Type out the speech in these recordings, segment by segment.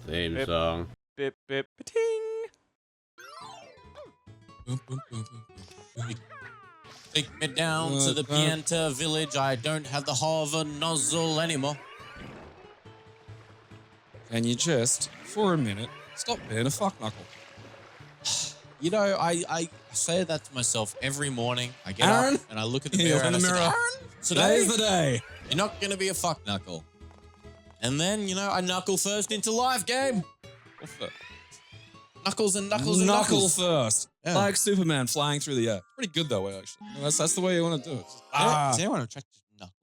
Theme song. Bip, bip, ting. Boom, boom, boom, boom, boom. Take me down to the Pienta village. I don't have the hover nozzle anymore. Can you just, for a minute, stop being a fuck knuckle? You know, I say that to myself every morning. I get Aaron? up and I look at the mirror and I say, Aaron, Today's the day. you're not going to be a fuck knuckle. And then, you know, I knuckle first into life game. Knuckles and knuckles and Knuckle knuckles. first. Yeah. Like Superman flying through the air. Pretty good that way, actually. That's the way you want to do it. Is anyone attracted to knuckles?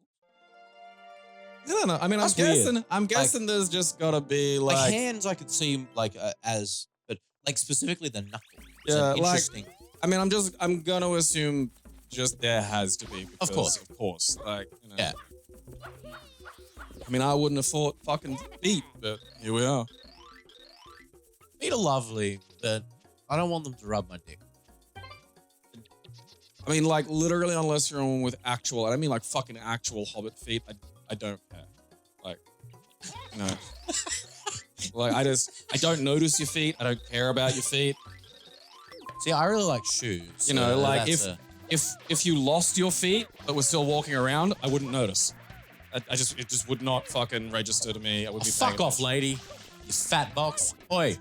I don't know. I mean, That's weird. I'm guessing there's just gotta be Like hands, I could see but like specifically the knuckle. It's Yeah, interesting. I mean, I'm gonna assume just there has to be. Because, Of course. Like, you know. Yeah. I mean, I wouldn't have thought fucking feet, but here we are. Feet are lovely, but I don't want them to rub my dick. I mean, like, literally, unless you're on with actual, I don't mean like fucking actual hobbit feet, I don't care. Like, no. Like, I don't notice your feet. I don't care about your feet. See, I really like shoes. You know, like, that's if you lost your feet but were still walking around, I wouldn't notice. It just would not fucking register to me. I would be fuck off, lady. You fat box. Oi.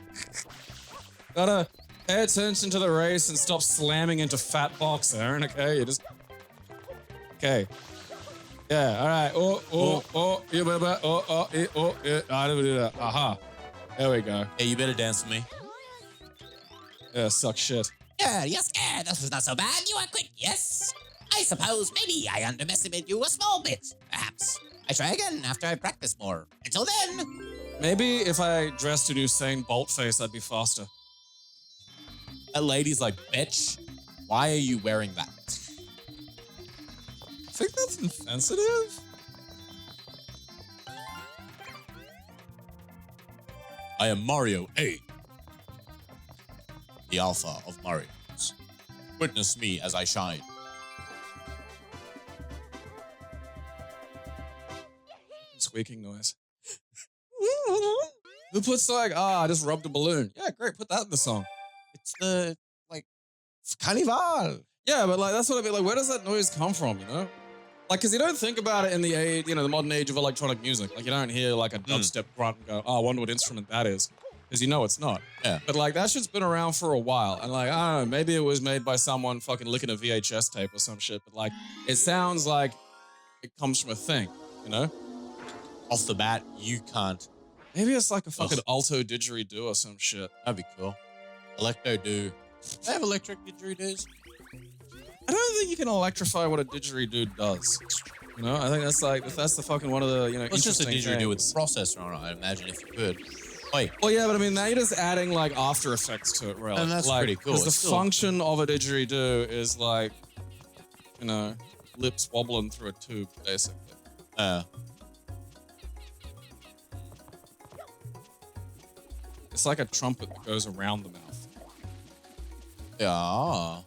Gotta pay attention to the race and stop slamming into fat box, Aaron, okay? You just... Okay. Yeah, all right. Yeah. Aha. There we go. Yeah, you better dance with me. Yeah, suck shit. Yeah, you're scared. This was not so bad. You are quick, yes? I suppose maybe I underestimated you a small bit, perhaps. I try again after I practice more. Until then... Maybe if I dressed in Usain Bolt face, I'd be faster. That lady's like, bitch, why are you wearing that? I think that's insensitive. I am Mario A, the alpha of Marios. Witness me as I shine. Squeaking noise. Who puts like, I just rubbed a balloon. Yeah, great, put that in the song. It's the, like, carnival. Yeah, but like, that's what I mean. Like, where does that noise come from, you know? Like, because you don't think about it in the age, you know, the modern age of electronic music. Like, you don't hear like a dubstep grunt and go, I wonder what instrument that is. Because you know it's not. Yeah. But like, that shit's been around for a while. And like, I don't know, maybe it was made by someone fucking licking a VHS tape or some shit. But like, it sounds like it comes from a thing, you know? Off the bat, you can't. Maybe it's like a fucking alto didgeridoo or some shit. That'd be cool. Electro do. They have electric didgeridoos. I don't think you can electrify what a didgeridoo does. You know, I think that's like, that's the fucking one of the, you know, It's just a interesting didgeridoo with things. a processor on it, I imagine, if you could. Wait. Well, yeah, but I mean, now you're just adding like After Effects to it, really. And that's like, pretty cool. Because the It's still- function of a didgeridoo is like, you know, lips wobbling through a tube, basically. It's like a trumpet that goes around the mouth. Yeah.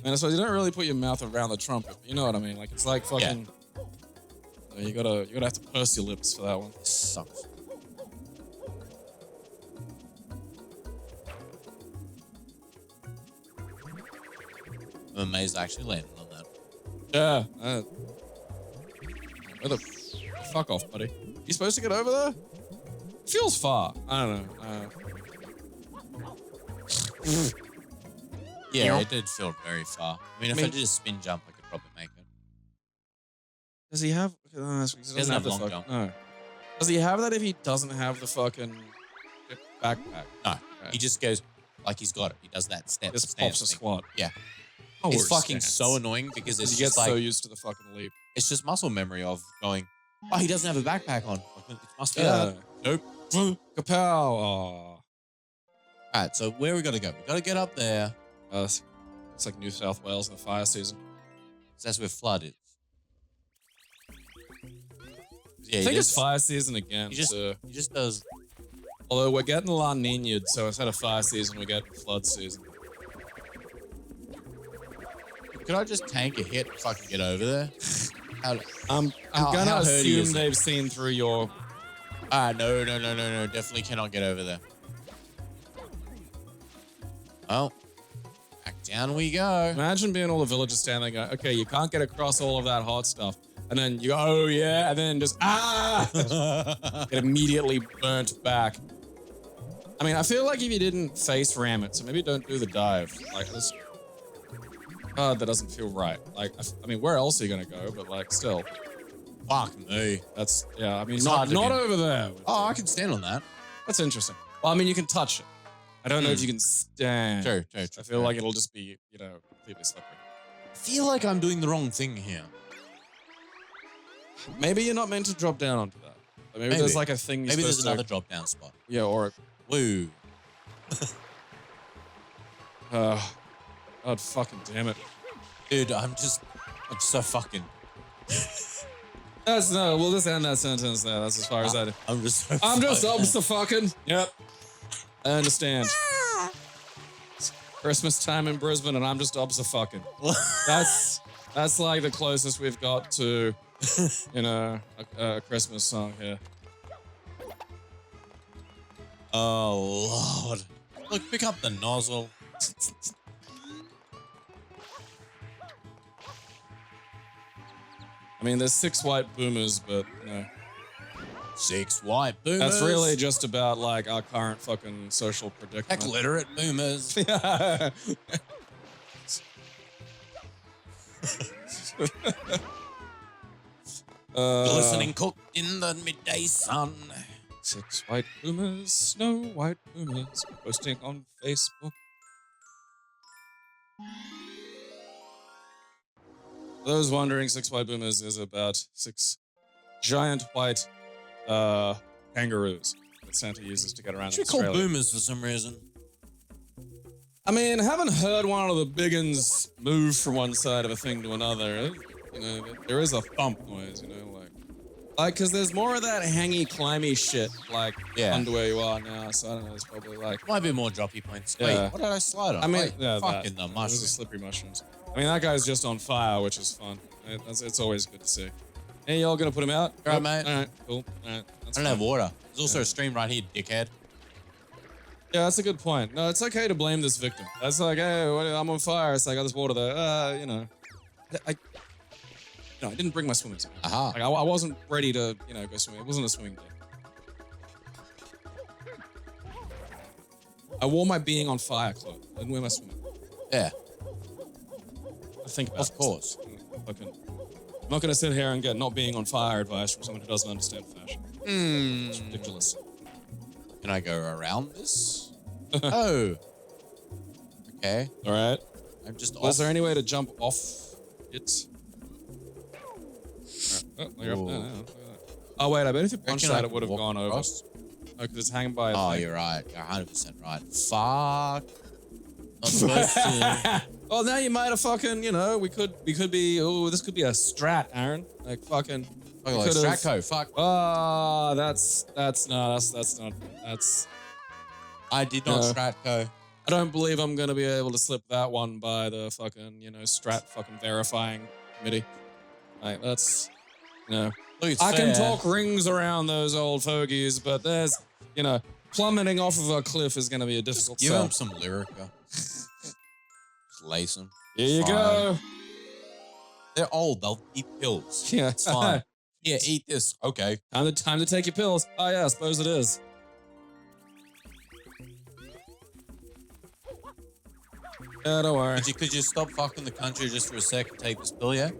And so you don't really put your mouth around the trumpet. You know what I mean? Like, it's like fucking... Yeah. You gotta have to purse your lips for that one. Sucks. I'm amazed I actually landed on that. Yeah. Where the fuck off, buddy? You supposed to get over there? Feels far. I don't know. Yeah, it did feel very far. I mean, if I did a spin jump, I could probably make it. Does he have... he doesn't have the long fuck- jump. No. Does he have that if he doesn't have the fucking backpack? No, Okay. he just goes like he's got it. He does that step. Just stance pops a thing. squat. Yeah. Oh, It's or fucking stance. so annoying because it's You get just like, so used to the fucking leap. it's just muscle memory of going, oh, he doesn't have a backpack on. It must be Yeah. that. Nope. Kapow! Oh. All right, so where we got to go? We got to get up there. It's like New South Wales in the fire season. 'Cause that's where flood is. Yeah, I think it's fire season again. He just does. Although we're getting La Nina, so instead of fire season, we get flood season. Could I just tank a hit if I can get over there? I'm How gonna hurty assume is it? they've seen through your No. Definitely cannot get over there. Well, back down we go. Imagine being all the villagers standing there, okay, you can't get across all of that hot stuff. And then you go, oh yeah, and then just, get immediately burnt back. I mean, I feel like if you didn't face ram it, so maybe don't do the dive. Like this, that doesn't feel right. Like, I mean, where else are you gonna go? But like, still. Fuck me. That's, yeah, I mean, It's not hard to get- over there. Oh, I can stand on that. That's interesting. Well, I mean, you can touch it. I don't know if you can stand. True. I feel like it'll just be, you know, completely slippery. I feel like I'm doing the wrong thing here. Maybe you're not meant to drop down onto that. But maybe there's like a thing you're Maybe there's supposed another to... drop down spot. Yeah, or... Woo. God fucking damn it. Dude, I'm so fucking... We'll just end that sentence there. That's as far as that. I'm just so I'm just fucking- fucking. Yep. I understand. It's Christmas time in Brisbane and I'm just fucking. That's like the closest we've got to, you know, a Christmas song here. Oh, Lord. Look, pick up the nozzle. I mean, there's 6 white boomers, but, you know. 6 white boomers. That's really just about, like, our current fucking social predicament. Heck, literate boomers. Glistening cooked in the midday sun. 6 white boomers, no white boomers, posting on Facebook. For those wondering, 6 white boomers is about 6 giant white kangaroos that Santa uses to get around in Should call Australia. boomers for some reason. I mean, haven't heard one of the big uns move from one side of a thing to another. You know, there is a thump noise, you know, like, cause there's more of that hangy, climby shit, like, under where you are now. So I don't know, it's probably like, Might be more droppy points. Yeah. Wait, what did I slide on? I mean, Wait, yeah, fucking the those are mushroom. slippery mushrooms. I mean, that guy's just on fire, which is fun. It's always good to see. Hey, y'all gonna put him out? All right, mate. All right, cool. All right, I don't have water. There's also Yeah. a stream right here, dickhead. Yeah, that's a good point. No, it's okay to blame this victim. That's like, hey, I'm on fire. It's like, I got this water there. You know. I didn't bring my swimming suit. Aha. Like, I wasn't ready to, you know, go swimming. It wasn't a swimming day. I wore my being on fire clothes. I didn't wear my swimming. Yeah, I think about of course. I'm not going to sit here and get not being on fire advice from someone who doesn't understand fashion. It's ridiculous. Can I go around this? Oh. Okay. All right. I'm just off. Was there any way to jump off it? Oh, you're up there now. Oh, wait, I bet if you punched Reckon I that, it would have walk gone over. across? Oh, because it's hanging by a Oh, thing. you're right. You're 100% right. Fuck. Not supposed to. Well, now you might have fucking, you know, we could be, oh, this could be a strat, Aaron. Like fucking. Oh, like could've- Stratco. Fuck. Oh, that's not. I did not No. Stratco. I don't believe I'm gonna be able to slip that one by the fucking, you know, strat fucking verifying committee. Like that's, you know, Look, it's I can fair. talk rings around those old fogies, but there's, you know, plummeting off of a cliff is gonna be a difficult Give sell. him some Lyrica. Just lace them. Here you go. They're old. They'll eat pills. Yeah. It's fine. Yeah, eat this. Okay. Time to take your pills. Oh yeah, I suppose it is. Yeah, don't worry. Could you stop fucking the country just for a sec and take this pill, yeah?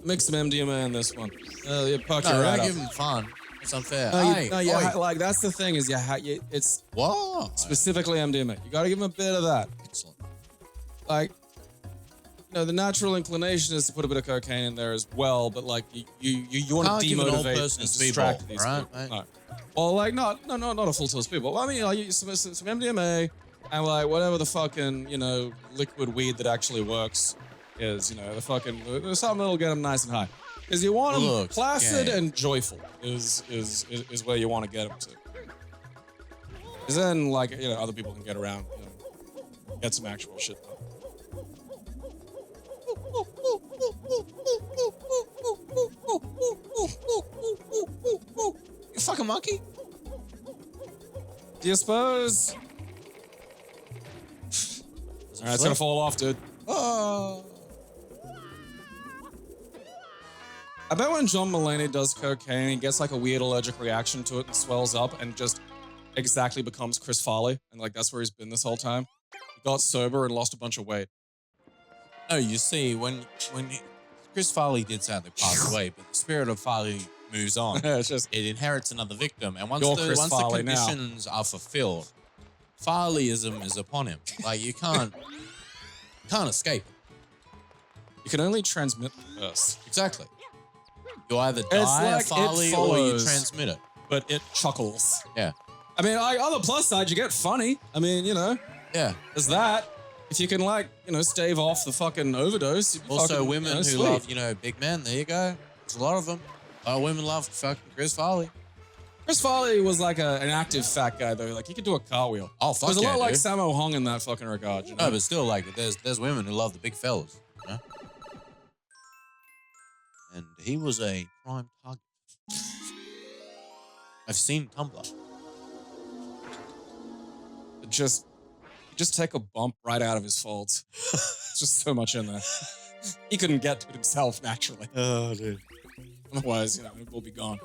Mix some MDMA in this one. Yeah, park No, your right don't up. give him fun. It's unfair. No, Hey, oi. like that's the thing is it's What? specifically MDMA. You got to give him a bit of that. Excellent. Like, you know, the natural inclination is to put a bit of cocaine in there as well, but like you want Can't to give an old demotivate person and a distract speedball, these right, people. mate? No. Well, like not a full tilt speedball. Well, I mean, like some MDMA and like whatever the fucking, you know, liquid weed that actually works is, you know, the fucking something that'll get them nice and high. Because you want them Looks placid gay. and joyful is where you want to get them to. Because then, like, you know, other people can get around, you know, get some actual shit done. You fucking monkey? Do you suppose? Alright, it's gonna fall off, dude. Oh. I bet when John Mulaney does cocaine, he gets like a weird allergic reaction to it and swells up and just exactly becomes Chris Farley. And like that's where he's been this whole time. He got sober and lost a bunch of weight. No, you see, when Chris Farley did sadly pass away, but the spirit of Farley moves on. It's just It inherits another victim, and once You're the Chris Farley now. conditions are fulfilled, Farleyism is upon him. Like you can't escape it. you can only transmit the curse, Exactly. You either It's die like a it Farley or you follows. transmit it. but it chuckles. Yeah. I mean, on the plus side, you get funny. I mean, you know, Yeah. there's that. If you can, like, you know, stave off the fucking overdose. you'd be Also, fucking, women you know, who sweet. love, big men. There you go. There's a lot of them. A lot of women love fucking Chris Farley. Chris Farley was like an active fat guy, though. Like, he could do a cartwheel. Oh, fuck There's a yeah, lot like dude. Sammo Hung in that fucking regard, you know? No, but still, like, there's women who love the big fellas. You know? And he was a prime target. I've seen Tumblr. You just take a bump right out of his folds. It's just so much in there. He couldn't get to it himself naturally. Oh, dude. Otherwise, you know, it will be gone.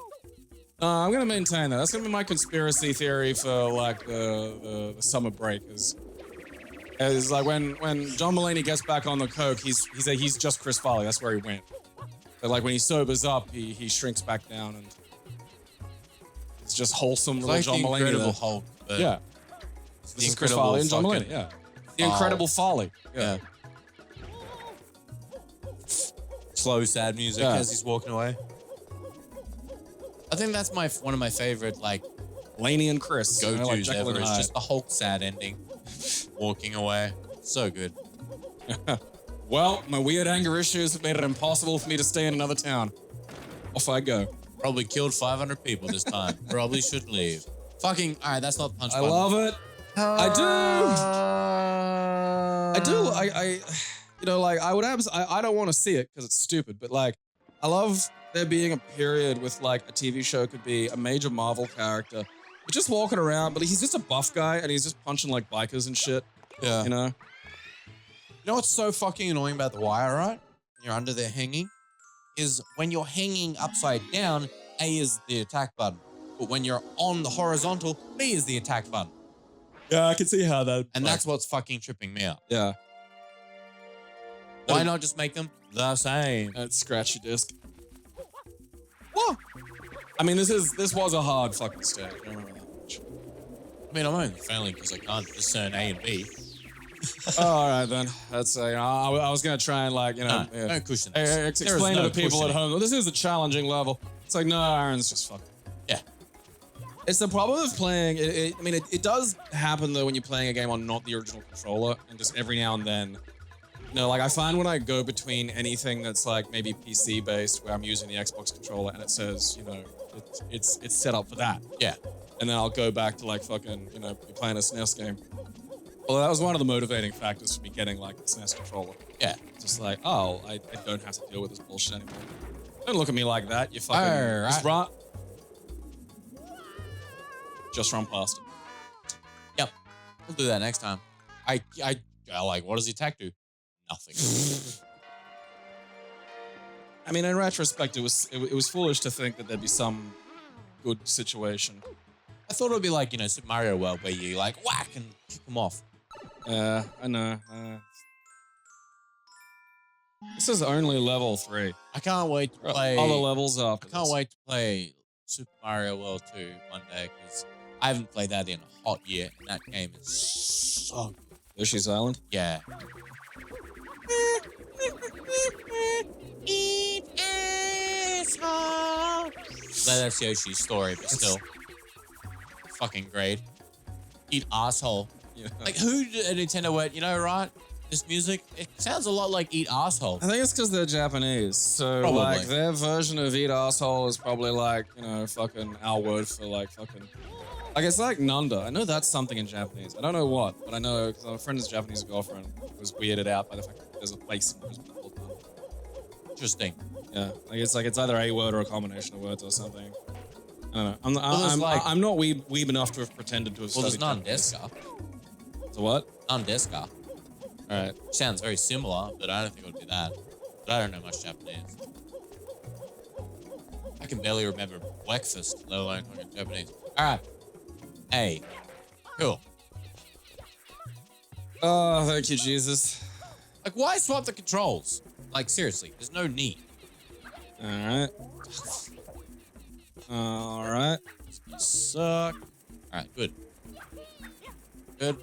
I'm going to maintain that. That's going to be my conspiracy theory for, like, the summer break. Is like when John Mulaney gets back on the coke, he's just Chris Farley. That's where he went. But, like, when he sobers up, he shrinks back down and it's just wholesome It's little like John the Mulaney. Incredible there. Hulk. But Yeah. it's This is Chris Farley and John Mulaney, yeah. The Incredible Folly. Yeah. Slow, sad music Yeah. as he's walking away. I think that's one of my favorite, like, Laney and Chris. you know, like go-tos Jekyll ever. and It's Hyde. just the Hulk sad ending. Walking away. So good. Well, my weird anger issues have made it impossible for me to stay in another town. Off I go. Probably killed 500 people this time. Probably should leave. Fucking, all right, that's not the punch I button. love it. I you know, like, I don't want to see it because it's stupid, but like, I love there being a period with like a TV show could be a major Marvel character. He's just walking around, but he's just a buff guy and he's just punching like bikers and shit. Yeah. You know? You know what's so fucking annoying about The Wire, right? You're under there hanging. Is when you're hanging upside down, A is the attack button. But when you're on the horizontal, B is the attack button. Yeah, I can see how that. And that's what's fucking tripping me out. Yeah. Why not just make them the same? That's scratchy disc. What? I mean, this was a hard fucking stage. I remember that much. I mean, I'm only failing because I can't discern A and B. Oh, all right then. That's I was gonna try and like No cushion. explain to the people at home. This is a challenging level. It's like no, Aaron's just fucking. Yeah. It's the problem of playing. It does happen though when you're playing a game on not the original controller, and just every now and then. You know, like I find when I go between anything that's like maybe PC based, where I'm using the Xbox controller, and it says, you know, it's set up for that. Yeah. And then I'll go back to like fucking, you know, be playing a SNES game. Well, that was one of the motivating factors for me getting like the SNES controller. Yeah. Just like, oh, I don't have to deal with this bullshit anymore. Don't look at me like that. You fucking Alright. just run past it. Yep. We'll do that next time. I like, what does the attack do? Nothing. I mean, in retrospect, it was foolish to think that there'd be some good situation. I thought it would be like, you know, Super Mario World where you like whack and kick them off. I know. This is only level 3. I can't wait to play. All the levels after I can't wait to play Super Mario World 2 one day because I haven't played that in a hot year, and that game is so good. Yoshi's Island? Yeah. That's Yoshi's story, but still. Fucking great. Eat asshole. Yeah. Like, who at Nintendo went, you know, right? This music, it sounds a lot like Eat Asshole. I think it's because they're Japanese. So, Probably. like, their version of eat asshole is probably like, you know, fucking our word for like fucking. Like, it's like Nanda. I know that's something in Japanese. I don't know what, but I know because my friend's Japanese girlfriend was weirded out by the fact that there's a place in Brisbane called Nanda. Interesting. Yeah. Like, it's either a word or a combination of words or something. I don't know. Well, there's like- I'm not weeb enough to have pretended to have Well, there's studied Japanese. Nandeska. So what? Nandeska. All right. Sounds very similar, but I don't think it would be that. But I don't know much Japanese. I can barely remember breakfast, let alone fucking Japanese. All right. Hey. Cool. Oh, thank you, Jesus. Like, why swap the controls? Like, seriously, there's no need. All right. All right. Suck. All right, good. Good.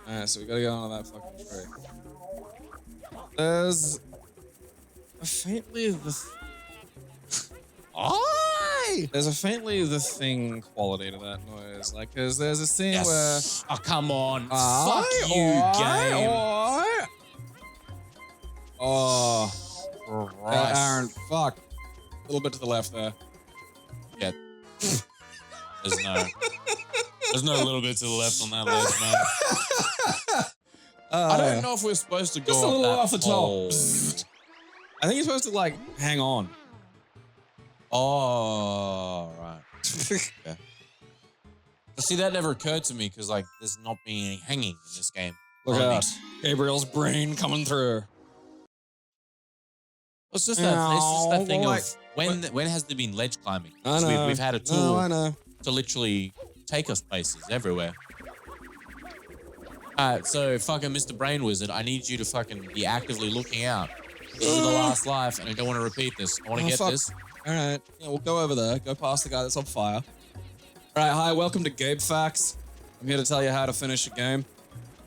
All right, so we gotta go on that fucking tree. There's faintly there's a faintly the thing quality to that noise, like, cause there's a scene where Oh, come on. Fuck you, game. Oh, Christ. Aaron, fuck. A little bit to the left there. Yeah. There's no little bit to the left on that ledge, man. I don't know if we're supposed to go Just a little up off that the top. pole. I think you're supposed to like hang on. Oh, right. Yeah. But see, that never occurred to me because, like, there's not been any hanging in this game. Look Only- out, Gabriel's brain coming through. It's just that thing No, of when has there been ledge climbing? I 'Cause know. We've had a No, tool I know. to literally take us places everywhere. Alright, so fucking Mr. Brain Wizard, I need you to fucking be actively looking out. This is the last life, and I don't want to repeat this. I want to Oh, get fuck. this. All right, yeah, we'll go over there. Go past the guy that's on fire. All right, hi, welcome to Gabe Facts. I'm here to tell you how to finish a game.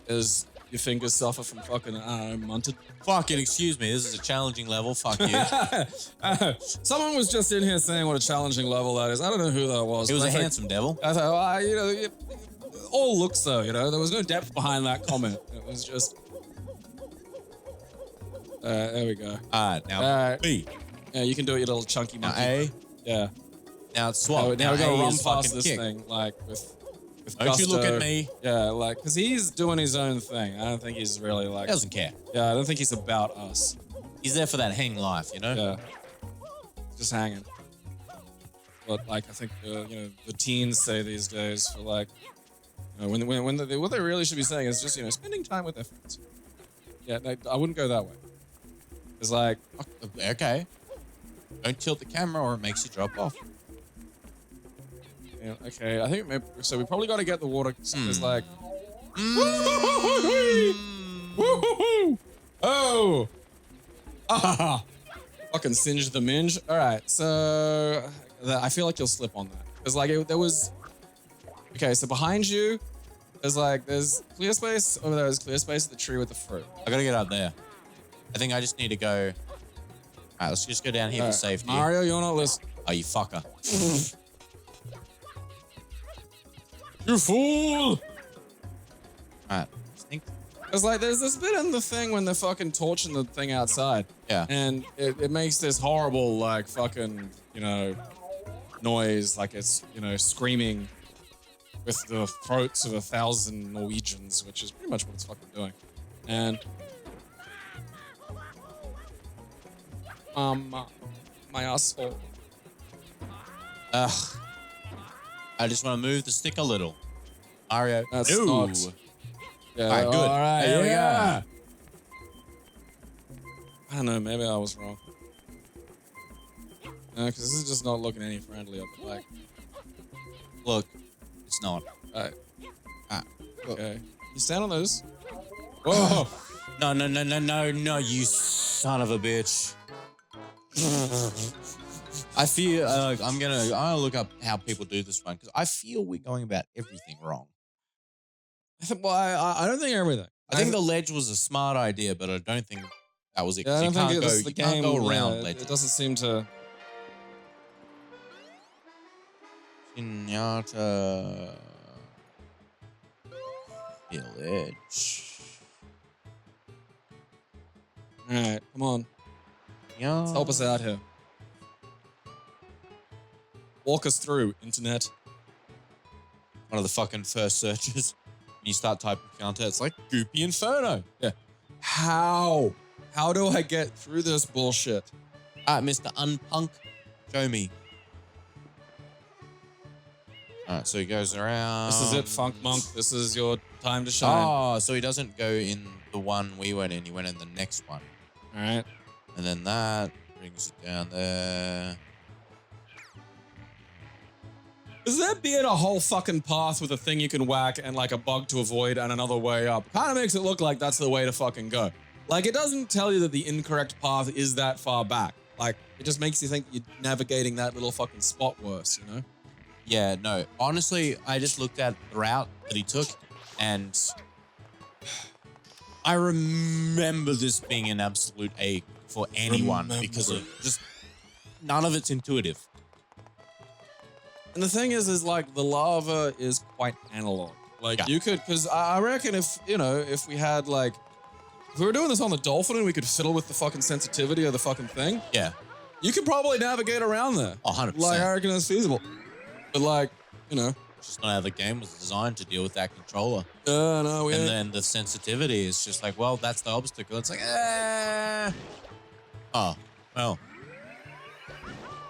Is your fingers suffer from fucking, I don't know, munted? Fucking excuse me, this is a challenging level. Fuck you. Someone was just in here saying what a challenging level that is. I don't know who that was. He was but a I think- handsome devil. I thought, well, you know, all looks though, you know. There was no depth behind that comment. It was just. There we go. Alright, now Alright. B. Yeah, you can do it, you little chunky Now monkey. A. Yeah. Now it's swap. Now we gotta A run is past fucking this kick. thing, like with Don't you look gusto. at me. Yeah, like, because he's doing his own thing. I don't think he's really like. He doesn't care. Yeah, I don't think he's about us. He's there for that hang life, you know? Yeah. Just hanging. But like, I think you know, the teens say these days for like, you know, what they really should be saying is just, you know, spending time with their friends. Yeah, I wouldn't go that way. It's like, Okay. Don't tilt the camera or it makes you drop off. yeah, okay, I think maybe, so. We probably got to get the water. It's like, oh, ah, fucking singe the minge. All right, so I feel like you'll slip on that because like there was. Okay, so behind you, there's clear space over there. There's clear space at the tree with the fruit. I gotta get up there. I think I just need to go. Alright, let's just go down here for safety. Mario, you're not listening. Oh, you fucker. You fool! Alright. I think. It's like there's this bit in the thing when they're fucking torching the thing outside. Yeah. And it makes this horrible, like, fucking, you know, noise, like it's, you know, screaming with the throats of 1,000 Norwegians, which is pretty much what it's fucking doing. And my asshole. Ugh. I just want to move the stick a little. Mario. That's Ooh. not. Yeah, All right, good. All right, There we yeah. I don't know, maybe I was wrong. No, because this is just not looking any friendlier, but like, Look, it's not. okay. You stand on those. Whoa! No, you son of a bitch. I feel I'm gonna look up how people do this one because I feel we're going about everything wrong. Well, I don't think everything. I think the ledge was a smart idea, but I don't think that was it. Yeah, I 'cause don't you think can't it's go, the you can't game. go around Yeah, ledges. it doesn't seem to. Pinata village. All right, come on, Yeah. let's help us out here. Walk us through, internet. One of the fucking first searches. When you start typing counter, it's like Goopy Inferno. Yeah. How? How do I get through this bullshit? All right, Mr. Unpunk. Show me. All right, so he goes around. This is it, Funk Monk. This is your time to shine. Oh, so he doesn't go in the one we went in. He went in the next one. All right. And then that brings it down there. Is there being a whole fucking path with a thing you can whack and like a bug to avoid and another way up? Kind of makes it look like that's the way to fucking go. Like, it doesn't tell you that the incorrect path is that far back. Like, it just makes you think you're navigating that little fucking spot worse, you know? Yeah, no. Honestly, I just looked at the route that he took, and I remember this being an absolute egg for anyone because of just none of it's intuitive. And the thing is like the lava is quite analog. Like you could, because I reckon if, you know, if we had like, if we were doing this on the dolphin and we could fiddle with the fucking sensitivity of the fucking thing. Yeah. You could probably navigate around there. 100%. Like, I reckon it's feasible. But like, you know. Just not how the game was designed to deal with that controller. No, and then the sensitivity is just like, well, that's the obstacle. It's like, oh, well.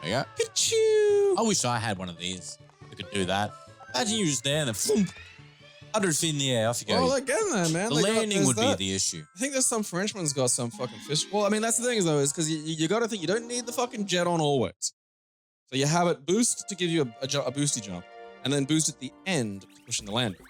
There you go. Ka-choo. I wish I had one of these that could do that. Imagine you just there and then floomp, 100 feet in the air, off you go. Well, they're getting there, man. The landing would be the issue. I think there's some Frenchman's got some fucking fish. Well, I mean, that's the thing is though, is because you got to think you don't need the fucking jet on always. So you have it boost to give you a boosty jump, and then boost at the end to push in the landing.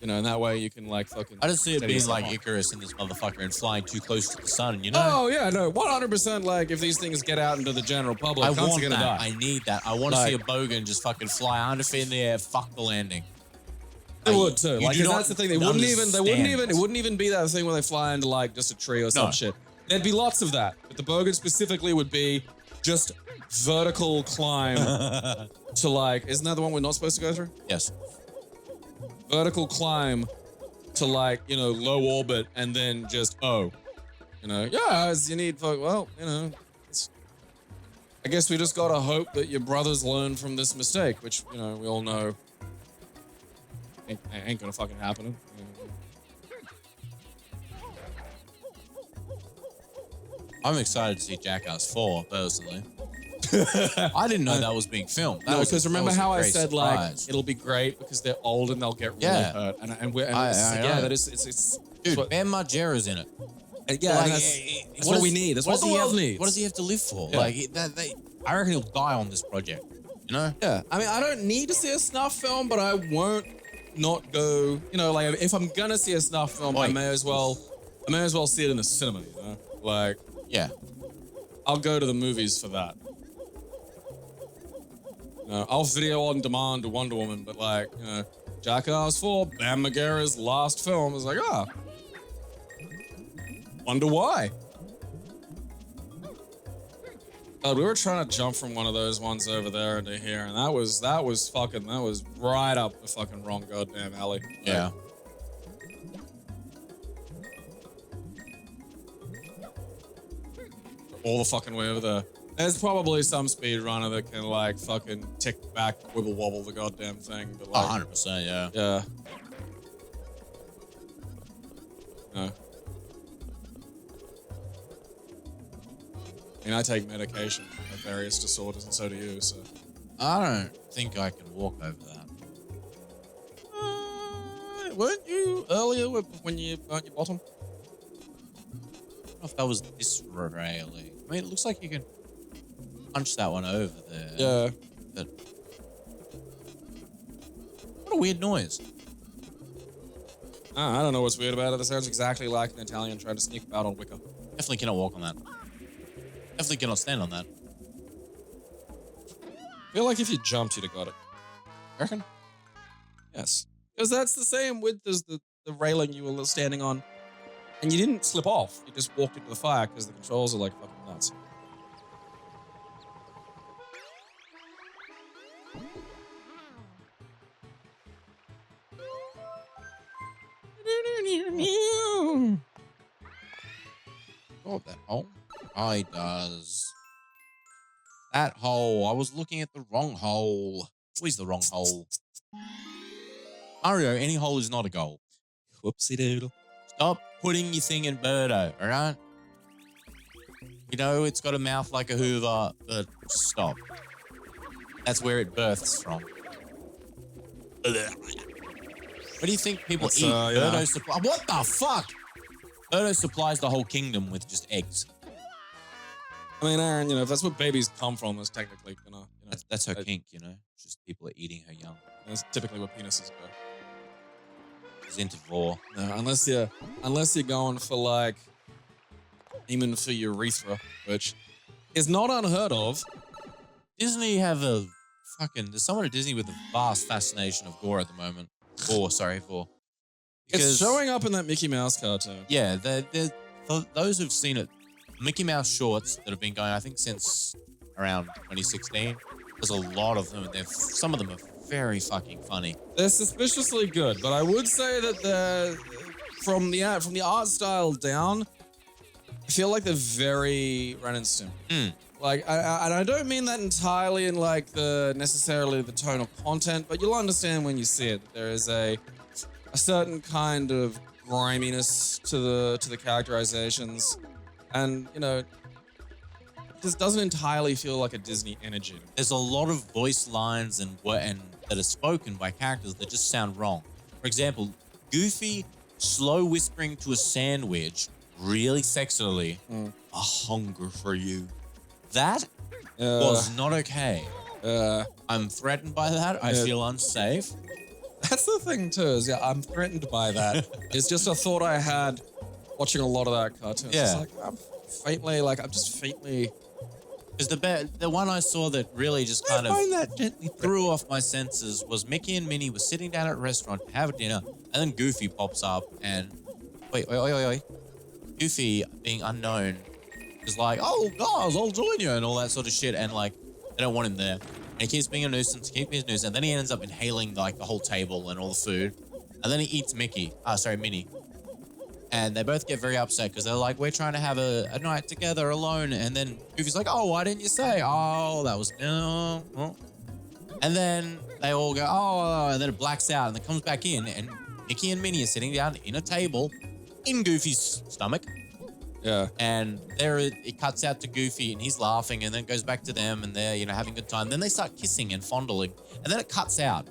You know, and that way you can like fucking. I just see it steady being yourself like on. Icarus in this motherfucker and flying too close to the sun, you know? Oh yeah, no, 100%. Like if these things get out into the general public, I cunts want are gonna that. die. I need that. I want to Like- see a bogan just fucking fly 100 feet in the air, fuck the landing. They Like, would too. you Like, do 'cause not that's the thing. They wouldn't understand. it wouldn't even be that thing where they fly into like just a tree or some No. shit. There'd be lots of that. But the bogan specifically would be just vertical climb to like, isn't that the one we're not supposed to go through? Yes. Vertical climb to like, you know, low orbit and then just, you know, yeah, as you need, well, you know, I guess we just gotta hope that your brothers learn from this mistake, which, you know, we all know ain't gonna fucking happen. I'm excited to see Jackass 4, personally. I didn't know that was being filmed. No, because remember how I said like surprise. it'll be great because they're old and they'll get really Yeah. hurt, and I yeah, know. that is it's Dude, what, Ben Margera's in it. yeah, Like, that's what we need. That's what the world needs. What does he have to live for? Yeah. Like, I reckon he'll die on this project. You know? Yeah, I mean, I don't need to see a snuff film, but I won't not go. You know, like if I'm gonna see a snuff film, I may as well see it in the cinema. You know, like Yeah. I'll go to the movies for that. You know, I'll video on demand to Wonder Woman, but like, you know, Jackass 4, Bam Margera's last film is like, wonder why. We were trying to jump from one of those ones over there into here, and that was right up the fucking wrong goddamn alley. Yeah. All the fucking way over there. There's probably some speedrunner that can like fucking tick back, wibble wobble the goddamn thing, but like 100%, yeah. yeah. No. I mean, I take medication for various disorders, and so do you, so. I don't think I can walk over that. Weren't you earlier when you burnt your bottom? I don't know if that was this railing. I mean, it looks like you can punch that one over there. Yeah. But what a weird noise. I don't know what's weird about it. That sounds exactly like an Italian trying to sneak about on Wicca. Definitely cannot walk on that. Definitely cannot stand on that. I feel like if you jumped, you'd have got it. You reckon? Yes. Because that's the same width as the railing you were standing on. And you didn't slip off. You just walked into the fire because the controls are like fucking nuts. Oh, that hole? Oh, he does. That hole. I was looking at the wrong hole. Always the wrong hole. Mario, any hole is not a goal. Whoopsie doodle. Stop putting your thing in Birdo, alright? We know it's got a mouth like a Hoover, but stop. That's where it births from. What do you think people eat? Birdo supply. What the fuck? Birdo supplies the whole kingdom with just eggs. I mean, Aaron, you know, if that's what babies come from, that's technically gonna, That's her kink, you know? Just people are eating her young. that's typically what penises go. She's into vor. No, unless you're going for like aiming for urethra, which is not unheard of. Disney have a there's someone at Disney with a vast fascination of gore at the moment. Vor. It's showing up in that Mickey Mouse cartoon. Yeah, for those who've seen it, Mickey Mouse shorts that have been going, I think, since around 2016. There's a lot of them, and some of them are very fucking funny. They're suspiciously good, but I would say that they're from the art style down. I feel like they're very Ren and Stimpy. Like, I don't mean that entirely in like necessarily the tone of content, but you'll understand when you see it. There is a certain kind of griminess to the characterizations, and you know, this doesn't entirely feel like a Disney energy. There's a lot of voice lines and that are spoken by characters that just sound wrong. For example, Goofy slow whispering to a sandwich really sexily, "A hunger for you." That was not okay. I'm threatened by that. I feel unsafe. That's the thing too, is I'm threatened by that. It's just a thought I had watching a lot of that cartoon. Yeah. It's like, I'm just faintly... Because the one I saw that really just kind of threw off my senses was Mickey and Minnie were sitting down at a restaurant to have dinner, and then Goofy pops up and... Wait. Goofy, being unknown, is like, "Oh, guys, I'll join you," and all that sort of shit, and like, they don't want him there. And he keeps being a nuisance, and then he ends up inhaling like the whole table and all the food. And then he eats Minnie. And they both get very upset because they're like, "We're trying to have a night together alone." And then Goofy's like, "Oh, why didn't you say?" "Oh, that was no." And then they all go, "Oh," and then it blacks out and it comes back in, and Mickey and Minnie are sitting down in a table in Goofy's stomach. Yeah. And there it cuts out to Goofy and he's laughing, and then it goes back to them and they're, having a good time. Then they start kissing and fondling, and then it cuts out.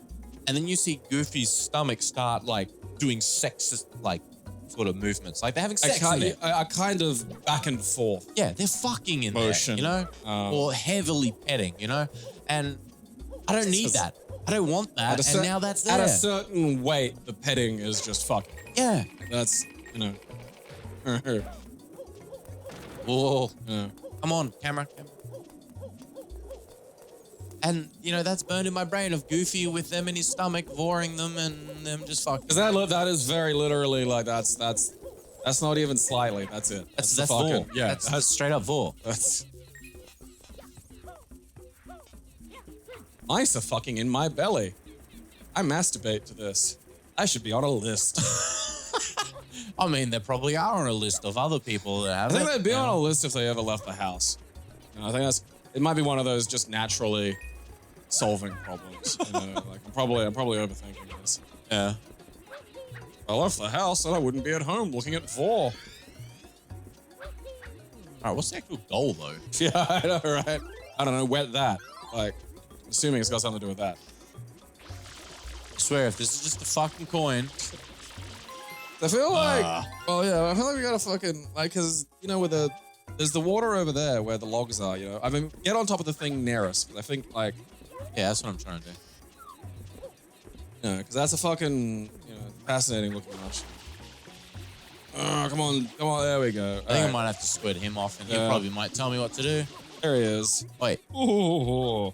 And then you see Goofy's stomach start like doing sexist like sort of movements. Like they're having sex in there. A kind of back and forth. Yeah, they're fucking in motion, there, or heavily petting, and I don't need that. I don't want that. And now that's there. At a certain weight, the petting is just fucking. Yeah. That's, Whoa. Yeah. Come on, camera. And, that's burned in my brain of Goofy with them in his stomach, voring them and them just fucking. Because that is very literally like, that's not even slightly. That's it. That's fucking, vor. Yeah. That's straight up vor. Mice are fucking in my belly. I masturbate to this. I should be on a list. I mean, there probably are on a list of other people that have I think it, they'd be on a list if they ever left the house. I think it might be one of those just naturally solving problems. Like I'm probably overthinking this. Yeah. If I left the house, then I wouldn't be at home looking at vor. All right, what's the actual goal though? Yeah, I know, right? I don't know, wet that. Like, assuming it's got something to do with that. I swear, if this is just a fucking coin. I feel like, I feel like we gotta fucking, like, cause, there's the water over there where the logs are, I mean, get on top of the thing near us, because I think, like. Yeah, that's what I'm trying to do. Because that's a fucking, fascinating looking much. Oh, come on, there we go. I think I might have to squid him off, and he probably might tell me what to do. There he is. Wait. Oh,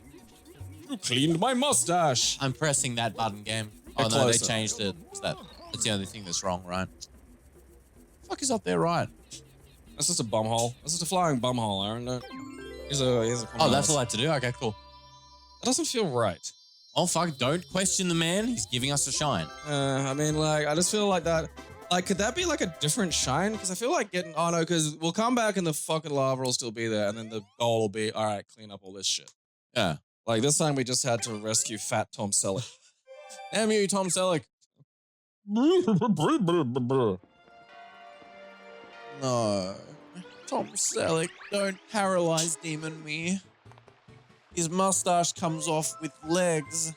you cleaned my mustache. I'm pressing that button, game. Oh, no, they changed it. That's the only thing that's wrong, right? Fuck is up there, right? That's just a bumhole. That's just a flying bumhole, Aaron. Here's a Oh, that's all I have to do? Okay, cool. That doesn't feel right. Oh, fuck, don't question the man. He's giving us a shine. I mean, like, I just feel like that. Like, could that be like a different shine? Because I feel like because we'll come back and the fucking lava will still be there, and then the goal will be, all right, clean up all this shit. Yeah. Like, this time we just had to rescue fat Tom Selleck. Damn you, Tom Selleck. No. Tom Selleck, don't paralyze demon me. His mustache comes off with legs.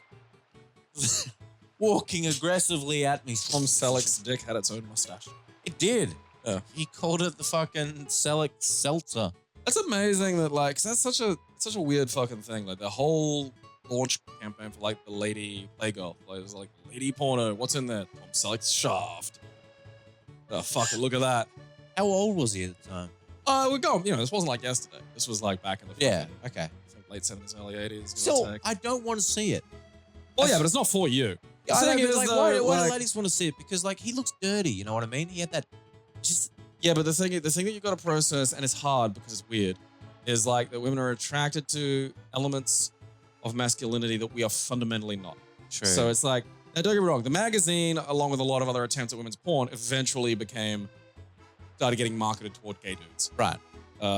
Walking aggressively at me. Tom Selleck's dick had its own mustache. It did. Yeah. He called it the fucking Selleck Seltzer. That's amazing that, like, 'cause that's such a weird fucking thing. Like, the whole launch campaign for, like, the lady Playgirl. Like, it was like, lady porno. What's in there? Tom Selleck's shaft. Oh, fuck it. Look at that. How old was he at the time? We're going, this wasn't like yesterday. This was like back in the Okay. late 70s, early 80s. So, I don't want to see it. Well, yeah, but it's not for you. The I thing know, but is, like, though, why do like- ladies want to see it? Because, like, he looks dirty, you know what I mean? He had that just... Yeah, but the thing that you've got to process, and it's hard because it's weird, is like that women are attracted to elements of masculinity that we are fundamentally not. True. So it's like, now don't get me wrong, the magazine, along with a lot of other attempts at women's porn, eventually started getting marketed toward gay dudes. Right.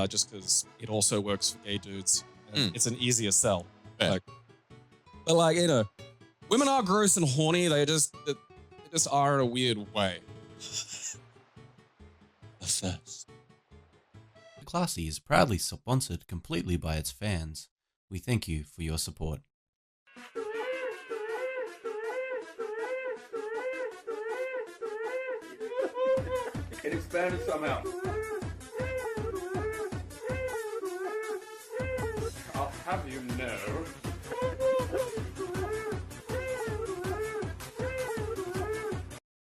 Just because it also works for gay dudes. And Mm. It's an easier sell. Yeah. But like, women are gross and horny. They just are in a weird way. The first. Classy is proudly sponsored completely by its fans. We thank you for your support. It expanded somehow. I'll have you know